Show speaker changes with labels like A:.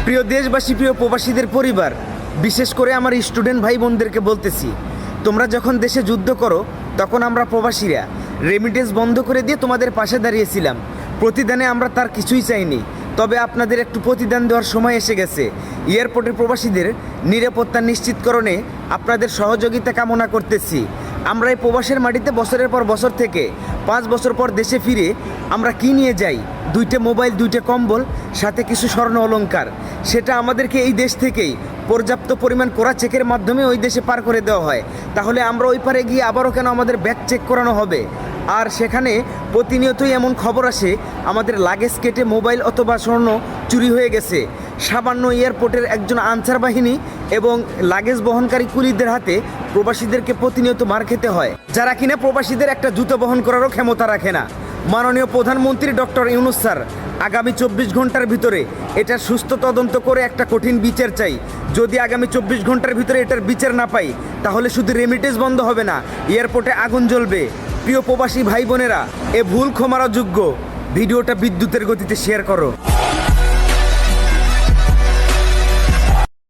A: প্রিয় দেশবাসী, প্রিয় প্রবাসীদের পরিবার, বিশেষ করে আমার স্টুডেন্ট ভাই বোনদেরকে বলতেছি, তোমরা যখন দেশে যুদ্ধ করো তখন আমরা প্রবাসীরা রেমিটেন্স বন্ধ করে দিয়ে তোমাদের পাশে দাঁড়িয়েছিলাম। প্রতিদানে আমরা তার কিছুই চাইনি, তবে আপনাদের একটু প্রতিদান দেওয়ার সময় এসে গেছে। এয়ারপোর্টের প্রবাসীদের নিরাপত্তা নিশ্চিতকরণে আপনাদের সহযোগিতা কামনা করতেছি। আমরা এই প্রবাসের মাটিতে বছরের পর বছর থেকে 5 বছর পর দেশে ফিরে আমরা কি নিয়ে যাই? 2টা মোবাইল, 2টা কম্বল, সাথে কিছু স্বর্ণ অলংকার। সেটা আমাদেরকে এই দেশ থেকেই পর্যাপ্ত পরিমাণ করা চেকের মাধ্যমে ওই দেশে পার করে দেওয়া হয়। তাহলে আমরা ওই পারে গিয়ে আবারও কেন আমাদের ব্যাগ চেক করানো হবে? আর সেখানে প্রতিনিয়তই এমন খবর আসে আমাদের লাগেজ কেটে মোবাইল অথবা স্বর্ণ চুরি হয়ে গেছে। সামান্য এয়ারপোর্টের একজন আনসার বাহিনী এবং লাগেজ বহনকারী কুলিদের হাতে প্রবাসীদেরকে প্রতিনিয়ত মার খেতে হয়, যারা কিনা প্রবাসীদের একটা জুতো বহন করারও ক্ষমতা রাখে না। মাননীয় প্রধানমন্ত্রী ডক্টর ইউনূস স্যার, আগামী 24 ঘন্টার ভিতরে এটার সুস্থ তদন্ত করে একটা কঠিন বিচার চাই। যদি আগামী 24 ঘন্টার ভিতরে এটার বিচার না পাই, তাহলে শুধু রেমিটেন্স বন্ধ হবে না, এয়ারপোর্টে আগুন জ্বলবে। প্রিয় প্রবাসী ভাই বোনেরা, এ ভুল ক্ষমার যোগ্য। ভিডিওটা বিদ্যুতের গতিতে শেয়ার করো।